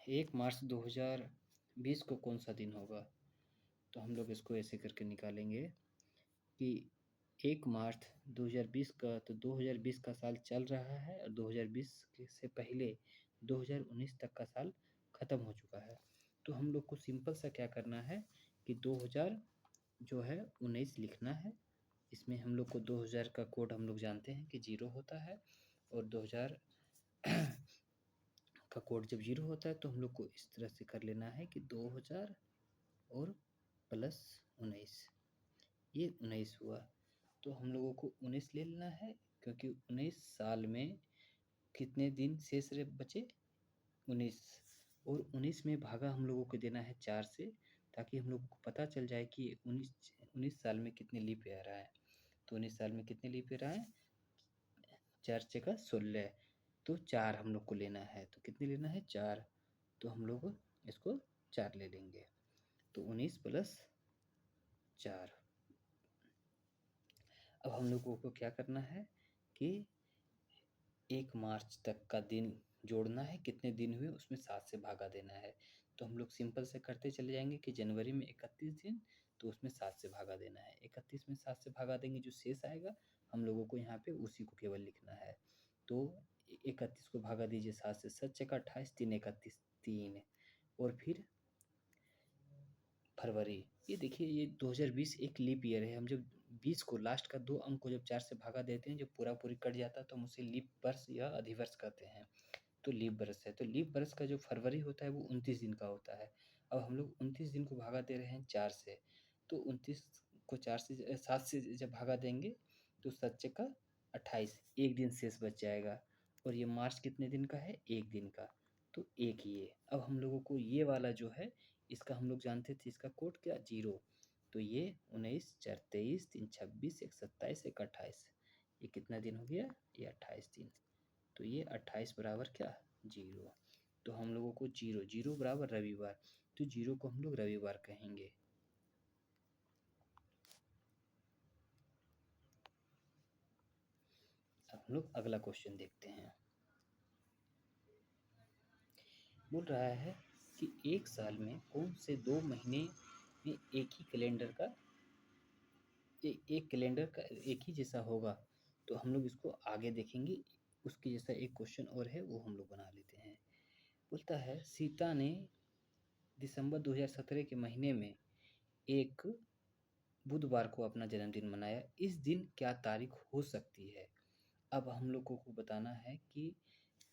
1 मार्च 2020 को कौन सा दिन होगा? तो हम लोग इसको ऐसे करके निकालेंगे कि 1 मार्च 2020 का, तो 2020 का साल चल रहा है और 2020 से पहले 2019 तक का साल ख़त्म हो चुका है। तो हम लोग को सिंपल सा क्या करना है कि 2000 जो है 19 लिखना है। इसमें हम लोग को 2000 का कोड हम लोग जानते हैं कि 0 होता है, और 2000 का कोड जब 0 होता है तो हम लोग को इस तरह से कर लेना है कि 2000 और प्लस 19, ये 19 हुआ। तो हम लोगों को 19 ले लेना है, क्योंकि 19 साल में कितने दिन शेष रहे बचे? 19, और 19 में भागा हम लोगों को देना है 4 से, ताकि हम लोगों को पता चल जाए कि 19 साल में कितने लीप ईयर आए। तो 19 साल में कितने लीप ईयर आए? 4 चौका 16, तो 4 हम लोग को लेना है। तो कितने लेना है? 4। तो हम लोग इसको 4 ले लेंगे, तो 19 प्लस 4। अब हम लोगों को क्या करना है कि 1 मार्च तक का दिन जोड़ना है, कितने दिन हुए उसमें 7 से भागा देना है। तो हम लोग सिंपल से करते चले जाएंगे कि जनवरी में 31 दिन, तो उसमें 7 से भागा देना है। 31 में 7 से भागा देंगे, जो शेष आएगा हम लोगों को यहाँ पे उसी को केवल लिखना है। तो 31 को भागा दीजिए 7 से, 7 चौका 28, 3 31 3, और फिर फरवरी। ये देखिए, ये 2020 एक लीप ईयर है। हम जब 20 को लास्ट का 2 अंक को जब 4 से भागा देते हैं, जब पूरा पूरी कट जाता है, तो हम उसे लीप वर्ष या अधिवर्ष कहते हैं। तो लीप वर्ष है। तो लीप वर्ष का जो फरवरी होता है वो 29 दिन का होता है। अब हम लोग 29 दिन को भागा दे रहे हैं 4 से, तो 29 को 4 से 7 से जब भागा देंगे तो 7 चौका 28, एक दिन शेष बच जाएगा। और ये मार्च कितने दिन का है? एक दिन का, तो एक ये। अब हम लोगों को ये वाला जो है, इसका हम लोग जानते थे, इसका कोड क्या? 0। तो ये 19 4 23 3 26 1 27 1 28, ये कितना दिन हो गया? ये 28 दिन। तो ये 28 बराबर क्या? 0। तो हम लोगों को 0 0 बराबर रविवार, तो 0 को हम लोग रविवार कहेंगे। अब हम लोग अगला क्वेश्चन देखते हैं। बोल रहा है कि एक साल में कौन से 2 महीने में एक ही कैलेंडर का एक कैलेंडर का एक ही जैसा होगा? तो हम लोग इसको आगे देखेंगे। उसके जैसा एक क्वेश्चन और है, वो हम लोग बना लेते हैं। बोलता है, सीता ने दिसंबर 2017 के महीने में एक बुधवार को अपना जन्मदिन मनाया। इस दिन क्या तारीख हो सकती है? अब हम लोगों को बताना है कि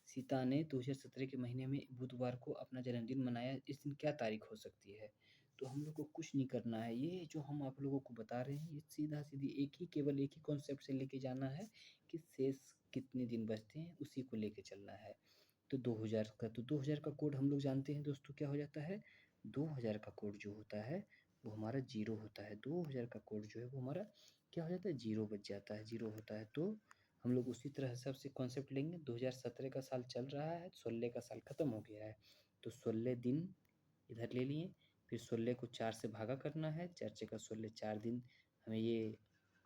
सीता ने 2017 के महीने में बुधवार को अपना जन्मदिन मनाया, इस दिन क्या तारीख हो सकती है? तो हम लोग को कुछ नहीं करना है। ये जो हम आप लोगों को बता रहे हैं, ये सीधा-सीधी केवल एक ही कॉन्सेप्ट से लेके जाना है कि शेष कितने दिन बचते हैं, उसी को लेके चलना है। तो 2000 का कोड हम लोग जानते हैं दोस्तों, क्या हो जाता है? 2000 का कोड जो होता है वो हमारा 0 होता है। 2000 का कोड जो है वो हमारा क्या हो जाता है? 0 बच जाता है, 0 होता है। तो हम लोग उसी तरह से सबसे कॉन्सेप्ट लेंगे। 2017 का साल चल रहा है, 16 का साल ख़त्म हो गया है, तो 16 दिन इधर ले लिए। फिर 16 को 4 से भागा करना है, 4 छक्का 16, 4 दिन हमें ये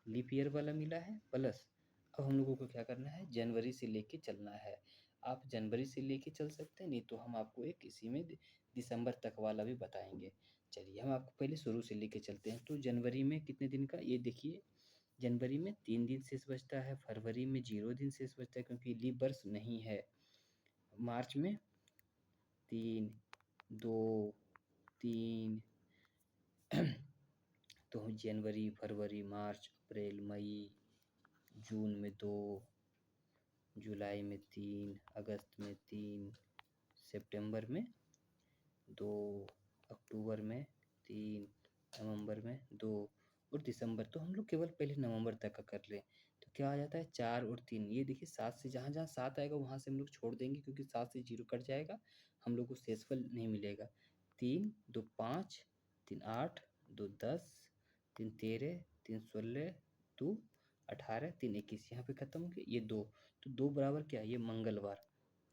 लीप ईयर वाला मिला है। प्लस अब हम लोगों को क्या करना है? जनवरी से लेके चलना है। आप जनवरी से लेके चल सकते हैं, नहीं तो हम आपको एक इसी में दिसंबर तक वाला भी बताएंगे। चलिए, हम आपको पहले शुरू से लेके चलते हैं। तो जनवरी में कितने दिन का? ये देखिए, जनवरी में 3 दिन शेष बचता है, फरवरी में 0 दिन शेष बचता है क्योंकि लीप वर्ष नहीं है, मार्च में 3 2 3 तो जनवरी फरवरी मार्च अप्रैल मई, जून में 2, जुलाई में 3, अगस्त में 3, सितंबर में 2, अक्टूबर में 3, नवंबर में 2, और दिसंबर। तो हम लोग केवल पहले नवंबर तक का कर लें, तो क्या आ जाता है? 4 और 3। ये देखिए, 7 से जहाँ जहाँ 7 आएगा वहाँ से हम लोग छोड़ देंगे, क्योंकि 7 से 0 कट जाएगा, हम लोग को शेषफल नहीं मिलेगा। 3 2 5, 3 8, 2 10, 3 13, 3 16, 2 18, 3 21, यहाँ पे खत्म हो गया। ये 2, तो 2 बराबर क्या है? ये मंगलवार,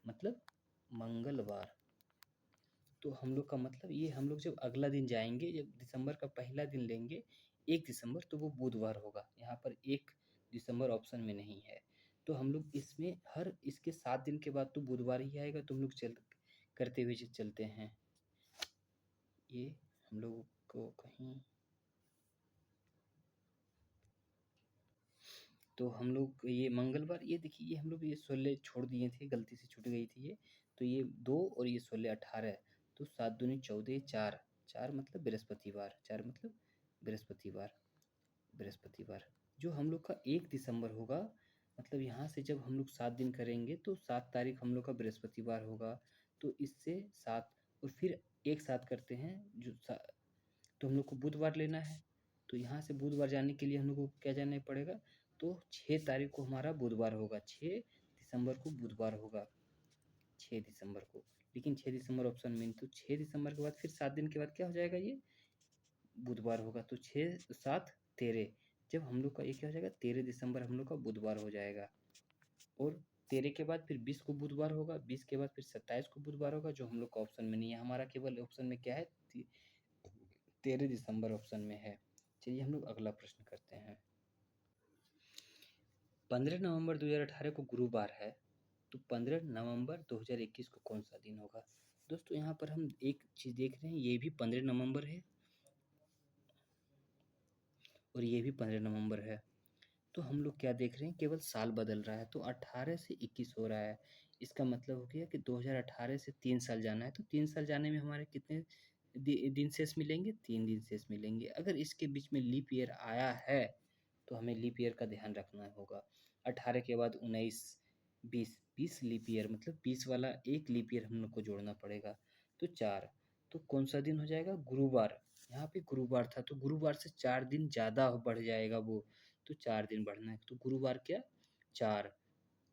मतलब मंगलवार। तो हम लोग का मतलब ये, हम लोग जब अगला दिन जाएंगे, जब दिसंबर का पहला दिन लेंगे 1 दिसंबर, तो वो बुधवार होगा। यहाँ पर 1 दिसंबर ऑप्शन में नहीं है। तो हम लोग इसमें हर इसके 7 दिन के बाद तो बुधवार ही आएगा। तो हम लोग चल करते हुए चलते हैं। ये हम लोग को कहीं, तो हम लोग ये मंगलवार, ये देखिए ये हम लोग ये 16 छोड़ दिए थे, गलती से छूट गई थी ये, तो ये 2 और ये 16 18, तो 7 दूनी 14, 4 4 मतलब बृहस्पतिवार, 4 मतलब बृहस्पतिवार, बृहस्पतिवार। जो हम लोग का 1 दिसंबर होगा, मतलब यहाँ से जब हम लोग 7 दिन करेंगे तो 7 तारीख हम लोग का बृहस्पतिवार होगा, तो इससे 7 और फिर एक साथ करते हैं तो हम लोग को बुधवार लेना है, तो यहाँ से बुधवार जाने के लिए हम लोग को क्या जाना पड़ेगा, तो 6 तारीख को हमारा बुधवार होगा, 6 दिसंबर को बुधवार होगा, 6 दिसंबर को। लेकिन 6 दिसंबर ऑप्शन में, तो 6 दिसंबर के बाद फिर 7 दिन के बाद क्या हो जाएगा, ये बुधवार होगा, तो 6 7 13, जब हम लोग का ये क्या हो जाएगा, 13 दिसंबर हम लोग का बुधवार हो जाएगा। और 13 के बाद फिर 20 को बुधवार होगा, 20 के बाद फिर 27 को बुधवार होगा, जो हम लोग का ऑप्शन में नहीं है, हमारा केवल ऑप्शन में क्या है, 13 दिसंबर ऑप्शन में है। चलिए हम लोग अगला प्रश्न करते हैं। 15 नवंबर 2018 को गुरुवार है, तो 15 नवंबर 2021 को कौन सा दिन होगा। दोस्तों यहाँ पर हम एक चीज़ देख रहे हैं, ये भी 15 नवंबर है और ये भी 15 नवंबर है, तो हम लोग क्या देख रहे हैं, केवल साल बदल रहा है, तो 18 से 21 हो रहा है। इसका मतलब हो गया कि 2018 से 3 साल जाना है, तो 3 साल जाने में हमारे कितने दिन शेष मिलेंगे, 3 दिन शेष मिलेंगे। अगर इसके बीच में लीप ईयर आया है तो हमें लीप ईयर का ध्यान रखना होगा। 18 के बाद 19, 20 लीप ईयर, मतलब 20 वाला एक लीप ईयर हम लोग को जोड़ना पड़ेगा, तो 4। तो कौन सा दिन हो जाएगा, गुरुवार। यहाँ पे गुरुवार था, तो गुरुवार से 4 दिन ज़्यादा बढ़ जाएगा वो, तो 4 दिन बढ़ना है, तो गुरुवार क्या, 4।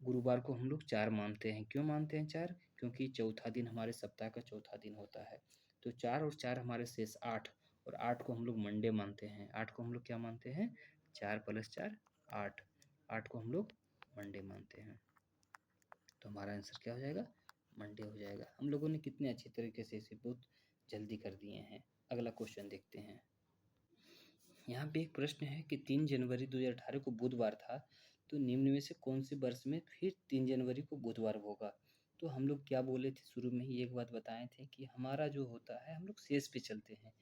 गुरुवार को हम लोग 4 मानते हैं। क्यों मानते हैं 4, क्योंकि चौथा दिन हमारे सप्ताह का चौथा दिन होता है, तो 4 और 4 हमारे शेष 8, और 8 को हम लोग मंडे मानते हैं। 8 को हम लोग क्या मानते हैं, 4 + 4 8, 8 को हम लोग मंडे मानते हैं, तो हमारा आंसर क्या हो जाएगा, मंडे हो जाएगा। हम लोगों ने कितने अच्छी तरीके से इसे बहुत जल्दी कर दिए हैं। अगला क्वेश्चन देखते हैं। यहाँ पे एक प्रश्न है कि 3 जनवरी 2018 को बुधवार था, तो निम्न में से कौन से वर्ष में फिर 3 जनवरी को बुधवार होगा। तो हम लोग क्या बोले थे, शुरू में ही एक बात बताए थे कि हमारा जो होता है, हम लोग शेष पे चलते हैं,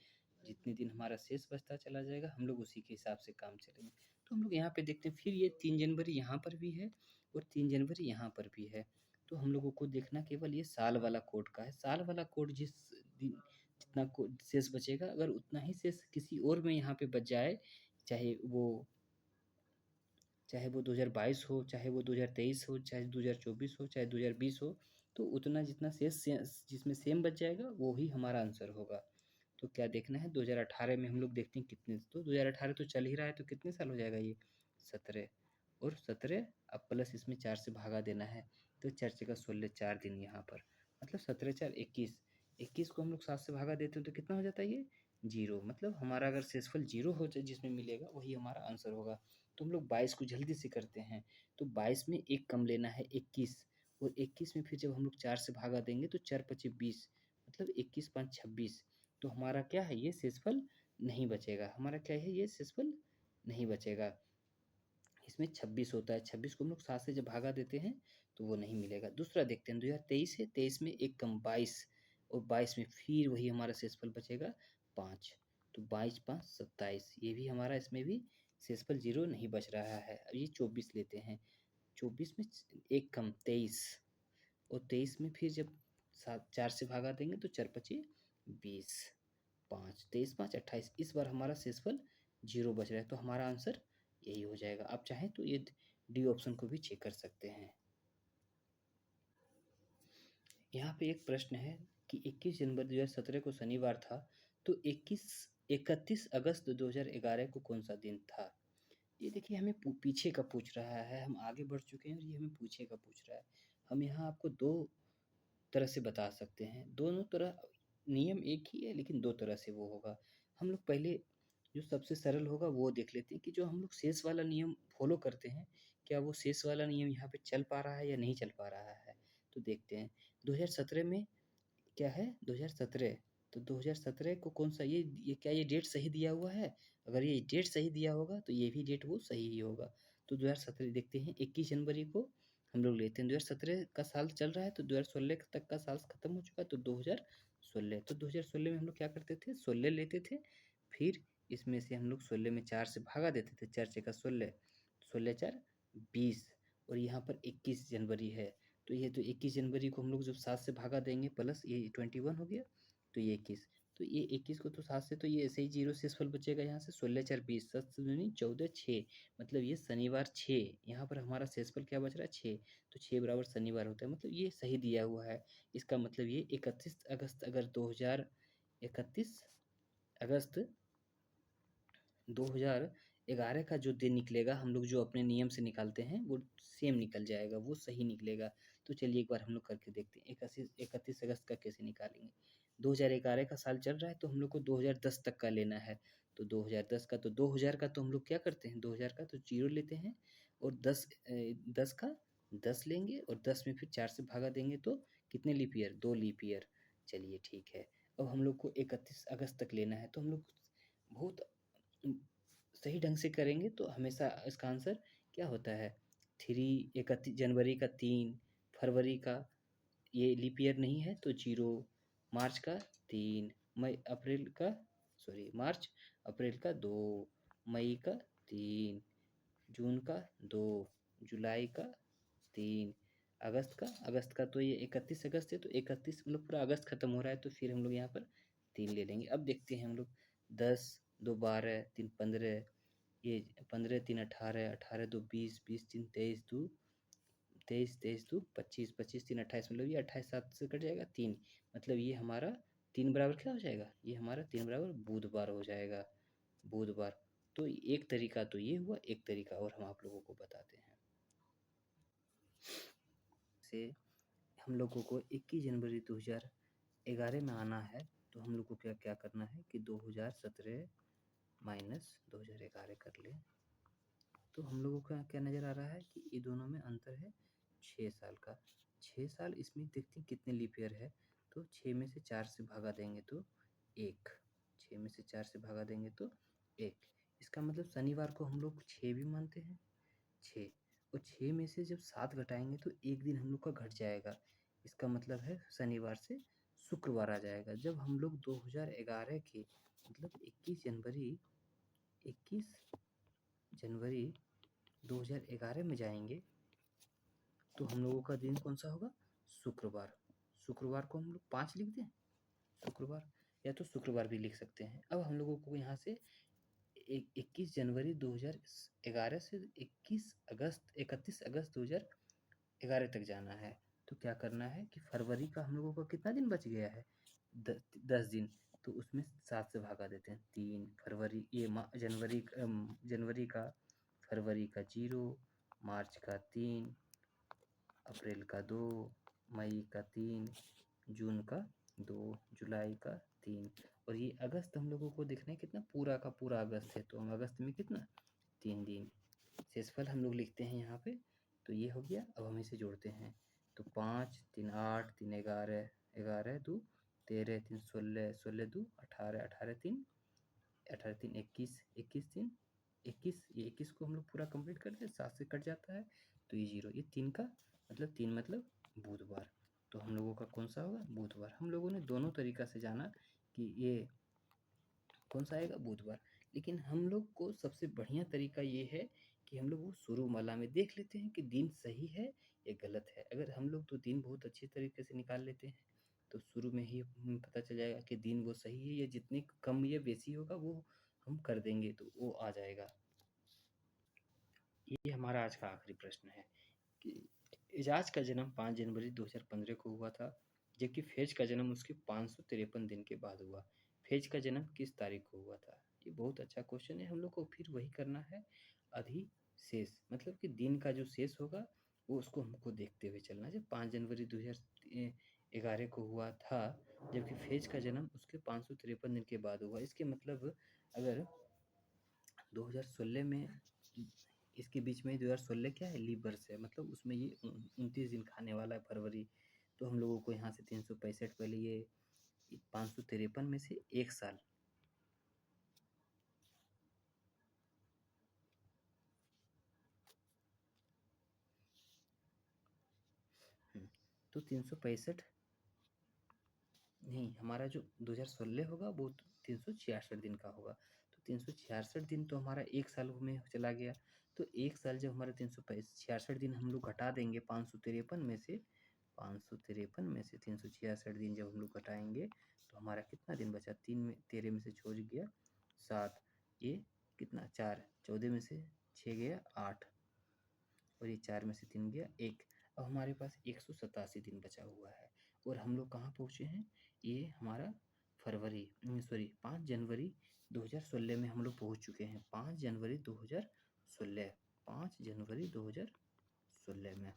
जितने दिन हमारा शेष बचता चला जाएगा हम लोग उसी के हिसाब से काम चलेंगे। तो हम लोग यहाँ पे देखते हैं, फिर ये 3 जनवरी यहाँ पर भी है और 3 जनवरी यहाँ पर भी है, तो हम लोगों को देखना केवल ये साल वाला कोड का है। साल वाला कोड जिस दिन जितना शेष बचेगा, अगर उतना ही शेष किसी और में यहाँ पे बच जाए, चाहे वो 2022 हो, चाहे वो 2023 हो, चाहे 2024 हो, चाहे 2020 हो, तो उतना जितना शेष जिसमें सेम बच जाएगा वो ही हमारा आंसर होगा। तो क्या देखना है, 2018 में हम लोग देखते हैं कितने, तो 2018 तो चल ही रहा है, तो कितने साल हो जाएगा ये, 17, और 17 अब प्लस इसमें 4 से भागा देना है, तो 4 जगह 16, 4 दिन यहाँ पर, मतलब 17 4 21, 21 को हम लोग 7 से भागा देते हैं तो कितना हो जाता है ये, 0। मतलब हमारा अगर शेषफल 0 हो जाए जिसमें मिलेगा वही हमारा आंसर होगा। तो हम लोग 22 को जल्दी से करते हैं, तो 22 में एक कम लेना है 21, और 21 में फिर जब हम लोग 4 से भागा देंगे तो 4 × 5 = 20, मतलब 21 × 5 = 26, तो हमारा क्या है, ये शेषफल नहीं बचेगा, हमारा क्या है, ये शेषफल नहीं बचेगा। इसमें 26 होता है, 26 को हम लोग 7 से जब भागा देते हैं तो वो नहीं मिलेगा। दूसरा देखते हैं, 2023 है, 23 में एक कम 22, और 22 में फिर वही हमारा शेषफल बचेगा 5, तो 22 × 5 = 27, ये भी हमारा इसमें भी शेषफल 0 नहीं बच रहा है। अब ये 24 लेते हैं, 24 में एक कम 23, और 23 में फिर जब 4 से भागा देंगे तो 4 × 5 = 20, 5, 23 5 28, इस बार हमारा शेषफल 0 बच रहा है, तो हमारा आंसर यही हो जाएगा। आप चाहें तो ये डी ऑप्शन को भी चेक कर सकते हैं। यहाँ पे एक प्रश्न है कि 21 जनवरी 2017 को शनिवार था, तो 31 अगस्त 2011 को कौन सा दिन था। ये देखिए हमें पीछे का पूछ रहा है, हम आगे बढ़ चुके हैं और ये हमें पीछे का पूछ रहा है। हम यहाँ आपको 2 तरह से बता सकते हैं, दोनों तरह नियम एक ही है लेकिन 2 तरह से वो होगा। हम लोग पहले जो सबसे सरल होगा वो देख लेते हैं कि जो हम लोग शेष वाला नियम फॉलो करते हैं, क्या वो शेष वाला नियम यहाँ पे चल पा रहा है या नहीं चल पा रहा है। तो देखते हैं 2017 में क्या है, 2017, तो 2017 को कौन सा, ये क्या ये डेट सही दिया हुआ है, अगर ये डेट सही दिया होगा तो ये भी डेट वो सही ही होगा। तो 2017 देखते हैं, 21 जनवरी को हम लोग लेते हैं 2017 का साल चल रहा है तो 2016 तक का साल खत्म हो चुका है, तो 2016, तो 2016 में हम लोग क्या करते थे, 16 लेते थे, फिर इसमें से हम लोग 16 में 4 से भागा देते थे, 4 छक्का 16, 16 4 20, और यहाँ पर 21 जनवरी है, तो ये तो 21 जनवरी को हम लोग जब 7 से भागा देंगे प्लस ये 21 हो गया, तो ये 21, तो ये 21 को तो 7 से, तो ये ऐसे ही जीरो शेषफल बचेगा यहाँ से, 16 4 20, 7 दूनी 14 6, मतलब ये शनिवार 6, यहाँ पर हमारा शेषफल क्या बच रहा है 6, तो 6 बराबर शनिवार होता है, मतलब ये सही दिया हुआ है। इसका मतलब ये 31 अगस्त, अगर 31 अगस्त 2011 का जो दिन निकलेगा, हम लोग जो अपने नियम से निकालते हैं वो सेम निकल जाएगा, वो सही निकलेगा। तो चलिए एक बार हम लोग करके देखते हैं, 31 अगस्त का कैसे निकालेंगे। 2011 का साल चल रहा है तो हम लोग को 2010 तक का लेना है, तो 2010 का, तो 2000 का तो हम लोग क्या करते हैं, 2000 का तो जीरो लेते हैं, और 10 का 10 लेंगे, और 10 में फिर 4 से भागा देंगे, तो कितने लीप ईयर, 2 लीप ईयर। चलिए ठीक है, अब हम लोग को 31 अगस्त तक लेना है, तो हम लोग बहुत सही ढंग से करेंगे तो हमेशा इसका आंसर क्या होता है, 31 जनवरी का 3, फरवरी का, ये लीप ईयर नहीं है तो 0, मार्च का 3, मई अप्रैल का, सॉरी मार्च अप्रैल का 2, मई का 3, जून का 2, जुलाई का 3, अगस्त का तो ये 31 अगस्त है, तो 31 मतलब पूरा अगस्त खत्म हो रहा है, तो फिर हम लोग यहाँ पर 3 ले लेंगे। अब देखते हैं हम लोग, 10 2 12, 3 15, ये 15 3 18, 18 2 20, 20 3 23, 23 2 25, 25 3 28, मतलब ये 28 7 से कट जाएगा 3, मतलब ये हमारा 3 बराबर क्या हो जाएगा, ये हमारा 3 बराबर बुधवार हो जाएगा, बुधवार। तो एक तरीका तो ये हुआ, एक तरीका और हम आप लोगों को बताते हैं। से हम लोगों को 21 जनवरी 2011 में आना है, तो हम लोग को क्या क्या करना है कि 2017 माइनस 2011 कर ले, तो हम लोगों का क्या नज़र आ रहा है कि ये दोनों में अंतर है 6 साल का, 6 साल, इसमें देखते हैं कितने लीप ईयर है, तो 6 में से 4 से भागा देंगे तो 1, 6 में से 4 से भागा देंगे तो 1, इसका मतलब शनिवार को हम लोग 6 भी मानते हैं, 6, और 6 में से जब 7 घटाएंगे तो एक दिन हम लोग का घट जाएगा, इसका मतलब है शनिवार से शुक्रवार आ जाएगा। जब हम लोग 2011 के मतलब 21 जनवरी 2011 में जाएंगे, तो हम लोगों का दिन कौन सा होगा, शुक्रवार, शुक्रवार को हम लोग 5 लिख दें, शुक्रवार, या तो शुक्रवार भी लिख सकते हैं। अब हम लोगों को यहाँ से 21 जनवरी 2011 से 31 अगस्त 2011 तक जाना है, तो क्या करना है कि फरवरी का हम लोगों का कितना दिन बच गया है, 10 दिन, तो उसमें 7 से भागा देते हैं, 3 फरवरी, ये जनवरी का, फरवरी का 0, मार्च का 3, अप्रैल का 2, मई का 3, जून का 2, जुलाई का 3, और ये अगस्त हम लोगों को देखना है कितना, पूरा का पूरा अगस्त है, तो हम अगस्त में कितना 3 दिन, शेषफल हम लोग लिखते हैं यहाँ पे, तो ये हो गया। अब हम इसे जोड़ते हैं, तो 5 3 8 3 11, 11 2 13, 3 16, 16 2 18, 18 3, 18 3 21, 21 3 21, ये 21 को हम लोग पूरा कंप्लीट करते हैं, 7 से कट जाता है, तो ये 0, ये 3 का मतलब 3 मतलब बुधवार, तो हम लोगों का कौन सा होगा, बुधवार। हम लोगों ने दोनों तरीका से जाना कि ये कौन सा आएगा, बुधवार, लेकिन हम लोग को सबसे बढ़िया तरीका ये है कि हम लोग वो शुरू माला में देख लेते हैं कि दिन सही है या गलत है। अगर हम लोग तो दिन बहुत अच्छे तरीके से निकाल लेते हैं, तो शुरू में ही पता चल जाएगा कि दिन वो सही है, या जितने कम या बेसी होगा वो हम कर देंगे तो वो आ जाएगा। ये हमारा आज का आखिरी प्रश्न है कि एजाज का जन्म 5 जनवरी 2015 को हुआ था, जबकि फैज का जन्म उसके 553 दिन के बाद हुआ। फैज का जन्म किस तारीख को हुआ था? ये बहुत अच्छा क्वेश्चन है। हम लोग को फिर वही करना है, अधिशेष, मतलब कि दिन का जो शेष होगा वो उसको हमको देखते हुए चलना है। जब 5 जनवरी 2011 को हुआ था, जबकि फैज का जन्म उसके 553 दिन के बाद हुआ, इसके मतलब अगर 2016 में, इसके बीच में 2016 क्या है, लीप वर्ष है, मतलब उसमें ये 29 दिन खाने वाला है फरवरी, तो हम लोगों को यहाँ से 365 पहले ये 553 में से एक साल, तो 365 नहीं, हमारा जो 2016 होगा वो 366 दिन का होगा। तो 366 दिन तो हमारा एक साल में चला गया। तो एक साल जब हमारा 366 दिन हम लोग घटा देंगे 553 में से, 553 में से 366 दिन जब हम लोग घटाएंगे तो हमारा कितना दिन बचा? 3 में 13 में से छूट गया 7, ये कितना 4, 14 में से 6 गया 8, और ये 4 में से 3 गया 1। अब हमारे पास 187 दिन बचा हुआ है। और हम लोग कहाँ पहुँचे हैं? ये हमारा फरवरी सॉरी 5 जनवरी 2016 में हम लोग पहुँच चुके हैं। 5 जनवरी 2016, 5 जनवरी 2016 में।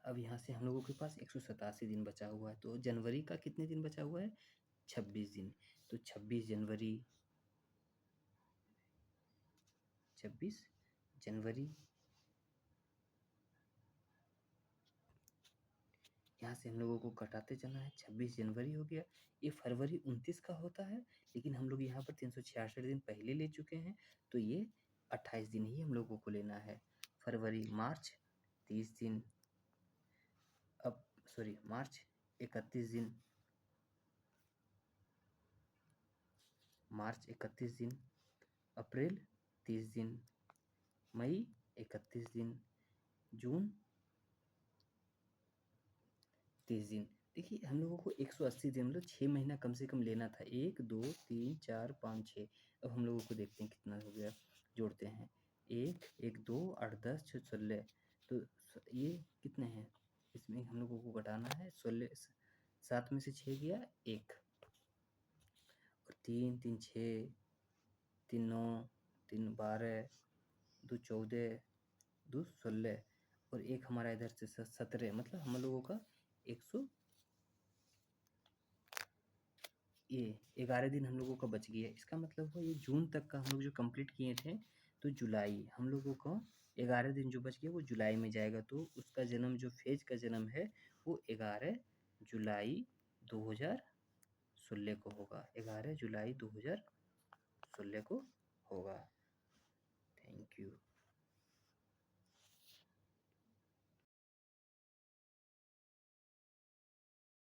अब यहाँ से हम लोगों के पास 187 दिन बचा हुआ है। तो जनवरी का कितने दिन बचा हुआ है? 26 दिन। तो 26 जनवरी 26 जनवरी, यहाँ से हम लोगों को घटाते चलना है। 26 जनवरी हो गया। ये फरवरी 29 का होता है, लेकिन हम लोग यहाँ पर 366 दिन पहले ले चुके हैं, तो ये 28 दिन ही हम लोगों को लेना है। फरवरी मार्च 30 दिन, अब सॉरी मार्च 31 दिन, मार्च 31 दिन, अप्रैल 30 दिन, मई 31 दिन, जून 30 दिन। देखिए हम लोगों को 180 दिन मतलब 6 महीना कम से कम लेना था। 1 2 3 4 5 6। अब हम लोगों को देखते हैं कितना हो गया, जोड़ते हैं। 1 1 2 8 10 6 16। तो ये कितने हैं? इसमें हम लोगों को घटाना है 16, 7 में से 6 गया 1, और 3 3 6, 3 9, 3 12, 2 14, 2 16, और एक हमारा इधर से 17। मतलब हम लोगों का 100 ये 11 दिन हम लोगों का बच गया। इसका मतलब है ये जून तक का हम लोग जो कंप्लीट किए थे, तो जुलाई हम लोगों को 11 दिन जो बच गया वो जुलाई में जाएगा। तो उसका जन्म जो फेज का जन्म है वो 11 जुलाई 2016 को होगा। 11 जुलाई 2016 को होगा। Thank you.